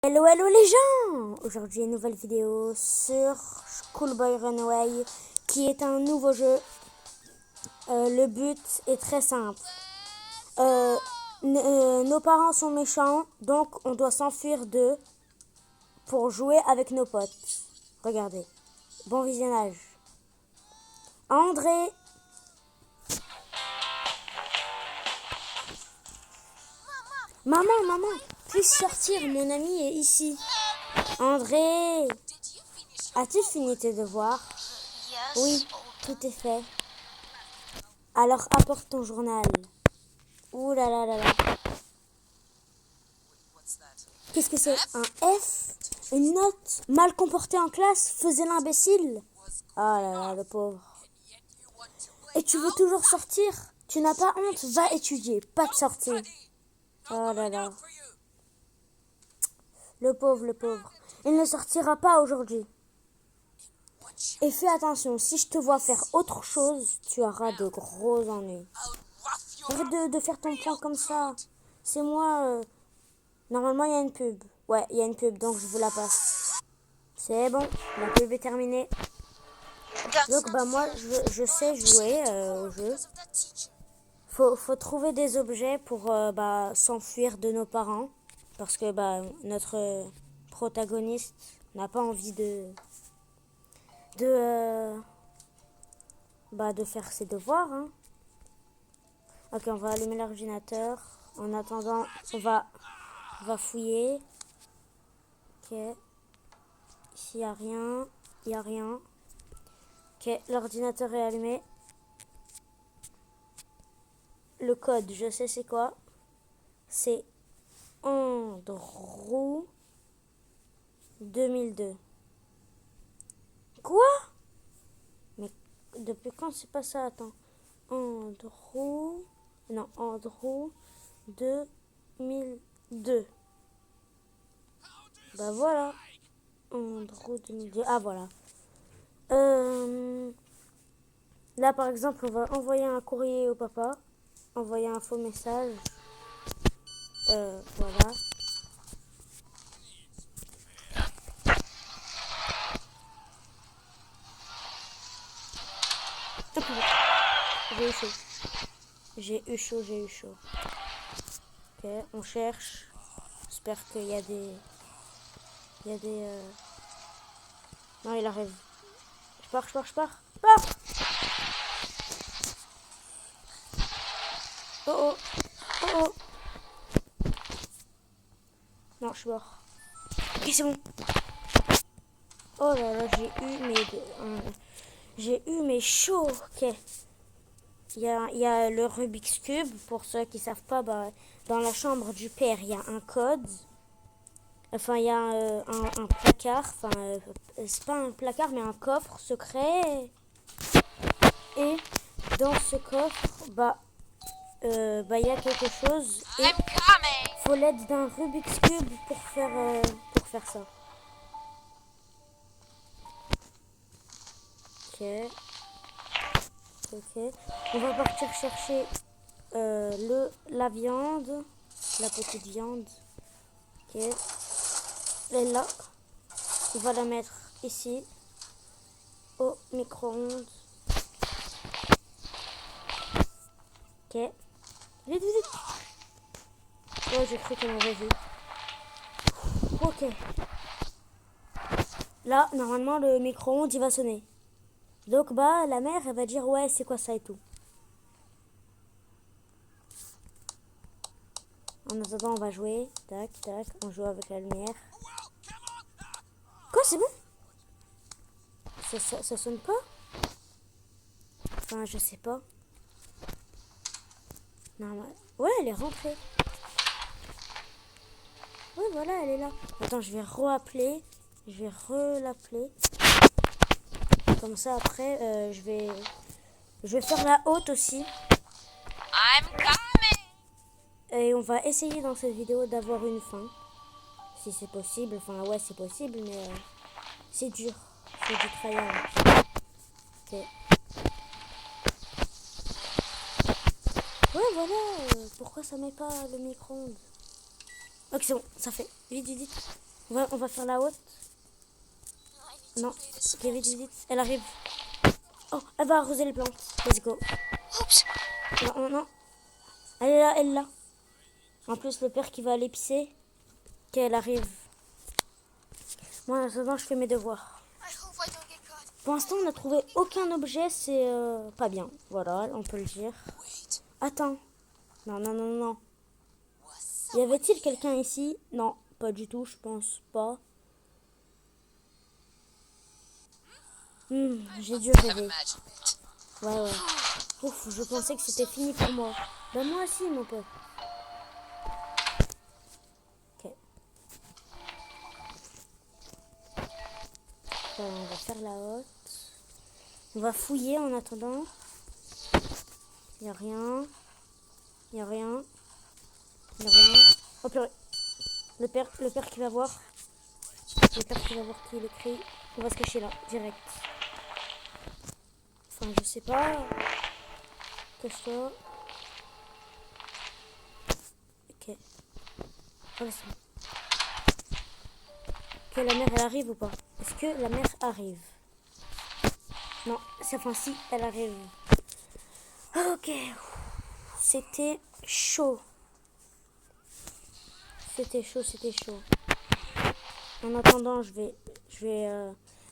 Hello hello les gens. Aujourd'hui une nouvelle vidéo sur Schoolboy Runaway qui est un nouveau jeu. Le but est très simple. Nos parents sont méchants, donc on doit s'enfuir d'eux pour jouer avec nos potes. Regardez. Bon visionnage. André. Maman, puis-je sortir? Mon ami est ici. André, as-tu fini tes devoirs? Oui, tout est fait. Alors apporte ton journal. Ouh là là là là. Qu'est-ce que c'est? Un F? Une note mal comportée en classe? Faisait l'imbécile? Ah là là, le pauvre. Et tu veux toujours sortir? Tu n'as pas honte? Va étudier, pas de sortie. Oh là là. Le pauvre. Il ne sortira pas aujourd'hui. Et fais attention, si je te vois faire autre chose, tu auras de gros ennuis. Arrête de faire ton point comme ça. C'est moi. Normalement, il y a une pub. Ouais, il y a une pub, donc je vous la passe. C'est bon, la pub est terminée. Donc, moi, je sais jouer au jeu. Faut trouver des objets pour s'enfuir de nos parents. Parce que notre protagoniste n'a pas envie de faire ses devoirs. Hein. Ok, on va allumer l'ordinateur. En attendant, on va fouiller. Ok. Ici, il n'y a rien. Ok, l'ordinateur est allumé. Le code, je sais c'est quoi. C'est Andrew 2002. Quoi? Mais depuis quand c'est pas ça? Attends. Andrew 2002. Bah voilà. Andrew 2002. Ah voilà. Là par exemple on va envoyer un courrier au papa. Envoyer un faux message. Voilà. J'ai eu chaud. Ok, on cherche. J'espère qu'il y a des... Non, il arrive. Je pars. Oh. Non, je suis mort. Ok, c'est bon. Oh là là, j'ai eu mes chauds. Ok. Il y a le Rubik's Cube. Pour ceux qui savent pas, dans la chambre du père, il y a un code. Enfin, il y a un placard. Enfin, c'est pas un placard, mais un coffre secret. Et dans ce coffre, il y a quelque chose. Et il faut l'aide d'un Rubik's Cube pour faire ça. Ok. On va partir chercher la viande. La petite viande. Ok. Elle est là. On va la mettre ici. Au micro-ondes. Ok. Vite. Oh, j'ai cru qu'on avait vu. Ok. Là, normalement, le micro-ondes, il va sonner. Donc, la mère, elle va dire, ouais, c'est quoi ça et tout. En attendant, on va jouer. Tac. On joue avec la lumière. Quoi, c'est bon? Ça sonne pas? Enfin, je sais pas. Non, ouais, elle est rentrée. Ouais, voilà, elle est là. Attends, je vais re-appeler. Je vais relappeler. Comme ça, après, je vais faire la haute aussi. Et on va essayer dans cette vidéo d'avoir une fin. Si c'est possible. Enfin, ouais, c'est possible, mais c'est dur. C'est du tryhard. Ok. Ouais, voilà. Pourquoi ça met pas le micro-ondes? Ok, c'est bon, ça fait. Vite. On va faire la haute. Non, ok, vite, vite, vite. Elle arrive. Oh, elle va arroser les plantes. Let's go. Non, non, non. Elle est là, elle est là. En plus, le père qui va aller pisser. Ok, elle arrive. Moi, en attendant, je fais mes devoirs. Pour l'instant, on n'a trouvé aucun objet. C'est pas bien. Voilà, on peut le dire. Attends. Non, non, non, non. Y avait-il quelqu'un ici? Non, pas du tout, je pense pas. J'ai dû rêver. Ouais, ouais. Ouf, je pensais que c'était fini pour moi. Bah moi aussi, mon pote. Ok. Voilà, on va faire la haute. On va fouiller en attendant. Y a rien. Y a rien. Y a rien. Oh purée. Le père qui va voir. Le père qui va voir qui est écrit. On va se cacher là, direct. Enfin, je sais pas. Cache-toi. Ok. Oh, là, c'est bon. Ok, la mère, elle arrive ou pas? Est-ce que la mère arrive? Non, enfin si, elle arrive. Ok. C'était chaud. C'était chaud, c'était chaud. En attendant, je vais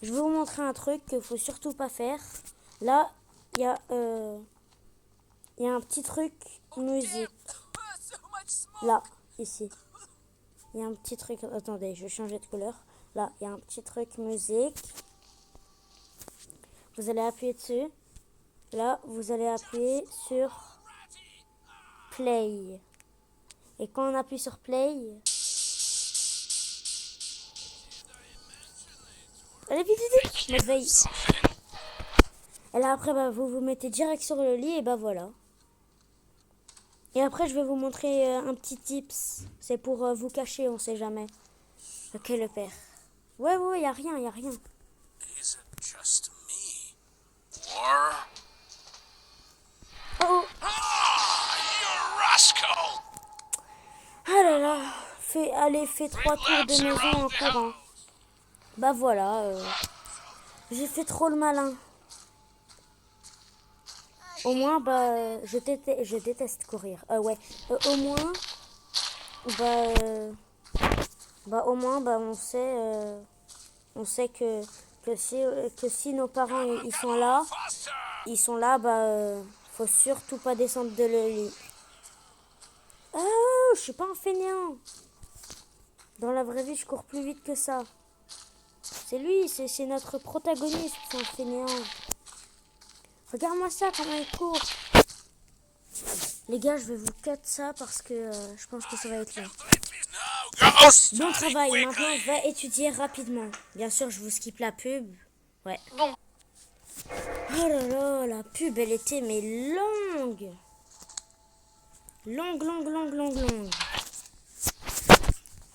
vous montrer un truc qu'il faut surtout pas faire. Là, il y a un petit truc musique. Là, ici. Il y a un petit truc. Attendez, je vais changer de couleur. Là, il y a un petit truc musique. Vous allez appuyer dessus. Là, vous allez appuyer sur play. Et quand on appuie sur play, allez vite, vite, vite. Mode veille. Et là après, bah, vous vous mettez direct sur le lit et bah voilà. Et après, je vais vous montrer un petit tips. C'est pour vous cacher, on sait jamais. Ok, le père. Ouais, ouais, y a rien, y a rien. Is it just me? Or... Oh, Ah, you rascal! ah là là. Allez, fais 3 tours de maison en courant. Bah voilà, j'ai fait trop le malin. Au moins, bah, je déteste courir. Ouais, au moins, bah, au moins, bah, on sait que si nos parents ils sont là, bah, faut surtout pas descendre de le lit. Ah, je suis pas un fainéant. Dans la vraie vie, je cours plus vite que ça. C'est lui, c'est notre protagoniste, c'est un fainéant. Regarde-moi ça, comment il court. Les gars, je vais vous cut ça parce que je pense que ça va être long. Bon travail, maintenant va étudier rapidement. Bien sûr, je vous skip la pub. Ouais. Bon. Oh là là, la pub, elle était mais longue. Longue, longue, longue, longue, longue.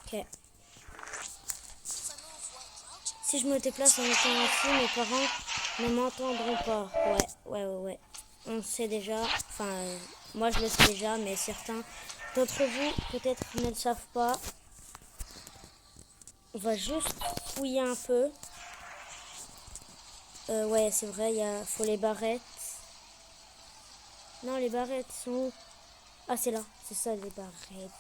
Ok. Si je me déplace en étant assis, mes parents ne m'entendront pas. Ouais. On sait déjà. Enfin, moi je le sais déjà, mais certains d'entre vous peut-être ne le savent pas. On va juste fouiller un peu. Ouais, c'est vrai, faut les barrettes. Non, les barrettes sont où? Ah, c'est là, c'est ça les barrettes.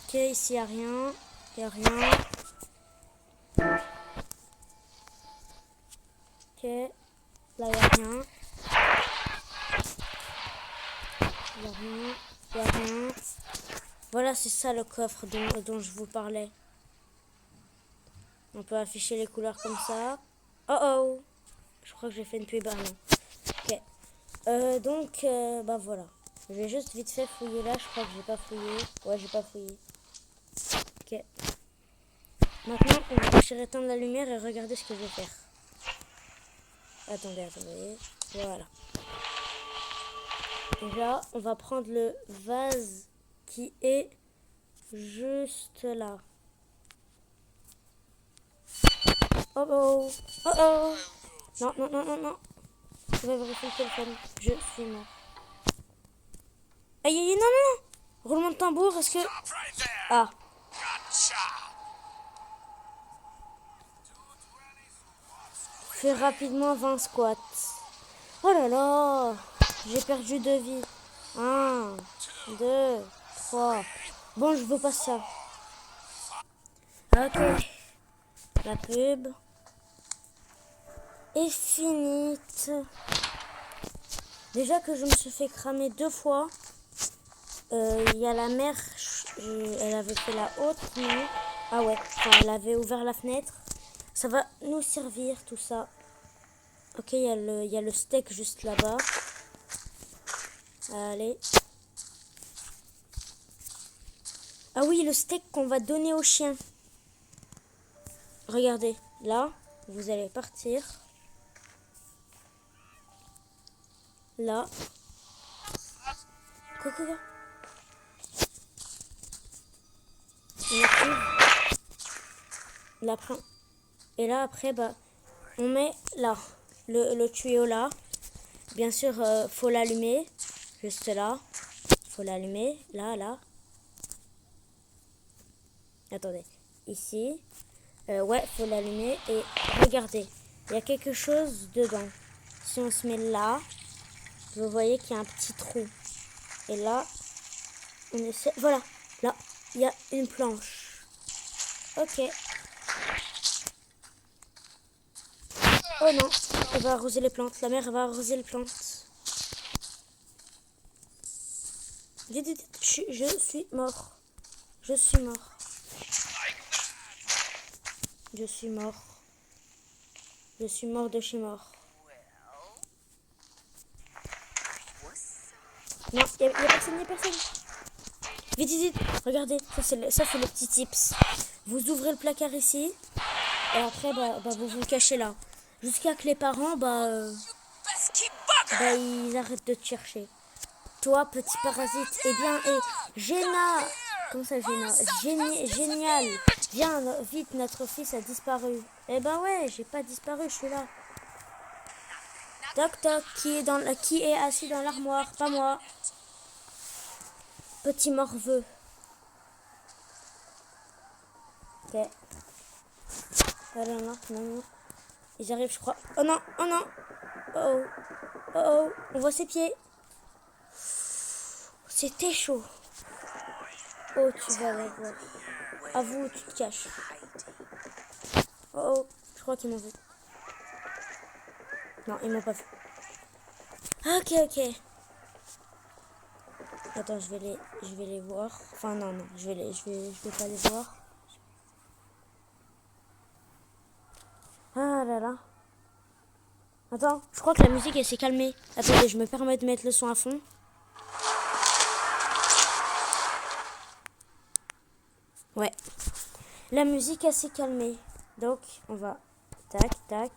Ok, ici il n'y a rien. Il n'y a rien. Ok, là il n'y a rien. Il n'y a rien. Il n'y a rien. Voilà, c'est ça le coffre dont je vous parlais. On peut afficher les couleurs comme ça. Oh oh! Je crois que j'ai fait une pub. Ah non. Ok. Donc, bah voilà. Je vais juste vite fait fouiller là. Je crois que j'ai pas fouillé. Ouais, j'ai pas fouillé. Ok. Maintenant, on va chercher éteindre la lumière et regarder ce que je vais faire. Attendez. Voilà. Et là, on va prendre le vase qui est juste là. Oh oh. Oh oh. Non. Je vais vérifier le téléphone. Je suis mort. Aïe, non. Roulement de tambour, est-ce que... Ah. Fais rapidement 20 squats. Oh là là, j'ai perdu 2 vies. 1, 2, 3. Bon, je veux pas ça. Ok. La pub est finie. Déjà que je me suis fait cramer 2 fois. Il y a la mère, elle avait fait la haute. Ah ouais, enfin, elle avait ouvert la fenêtre. Ça va nous servir tout ça. Ok, il y a le steak juste là-bas. Allez. Ah oui, le steak qu'on va donner au chien. Regardez, là, vous allez partir. Là. Quoi. On active. Là, et là, après, bah, on met là, le tuyau là. Bien sûr, faut l'allumer. Juste là. Faut l'allumer. Là. Attendez. Ici. Ouais, faut l'allumer. Et regardez, il y a quelque chose dedans. Si on se met là, vous voyez qu'il y a un petit trou. Et là, on essaie. Voilà, là, il y a une planche. Ok. Oh non, elle va arroser les plantes. La mère, elle va arroser les plantes. Vite. Je suis mort. Je suis mort. De chez mort. Non, il n'y a personne. Vite. Regardez, ça c'est le petit tips. Vous ouvrez le placard ici. Et après, vous vous cachez là. Jusqu'à que les parents, ils arrêtent de te chercher. Toi, petit parasite. Eh bien, Géna. Comment ça, Géna? Génial. Viens, vite, notre fils a disparu. Eh ben ouais, j'ai pas disparu, je suis là. Toc toc, qui est assis dans l'armoire? Pas moi. Petit morveux. Ok. Oh non. Ils arrivent, je crois. Oh non. Oh, on voit ses pieds. C'était chaud. Oh, tu vas la voir. À vous, tu te caches. Oh, je crois qu'ils m'ont vu. Non, ils m'ont pas vu. Ok. Attends, je vais les voir. Enfin non, je vais pas les voir. Ah là là. Attends, je crois que la musique elle s'est calmée. Attendez, je me permets de mettre le son à fond. Ouais. La musique elle s'est calmée. Donc, on va tac.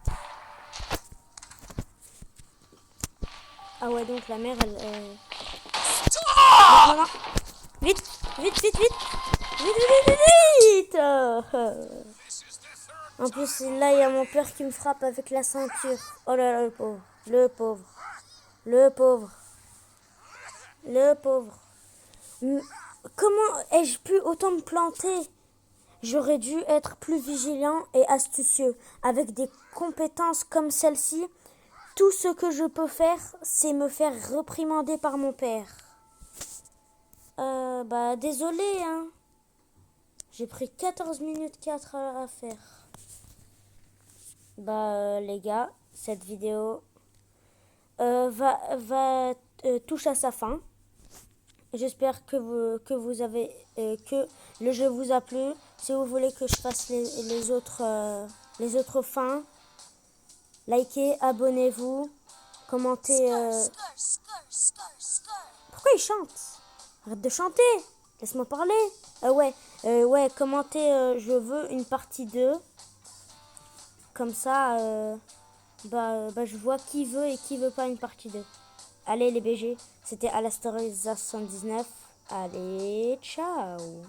Ah ouais, donc la mère elle non. Vite. En plus, là, il y a mon père qui me frappe avec la ceinture. Oh là là, le pauvre. Comment ai-je pu autant me planter? J'aurais dû être plus vigilant et astucieux. Avec des compétences comme celle-ci, tout ce que je peux faire, c'est me faire réprimander par mon père. Désolé, hein. J'ai pris 14 minutes 4 à faire. Les gars, cette vidéo touche à sa fin. J'espère que vous avez que le jeu vous a plu. Si vous voulez que je fasse les autres fins, likez, abonnez-vous, commentez. Pourquoi il chante? Arrête de chanter. Laisse-moi parler. Ouais, commentez. Je veux une partie 2. Comme ça, je vois qui veut et qui veut pas une partie 2. Allez les BG, c'était Alastair 79. Allez, ciao.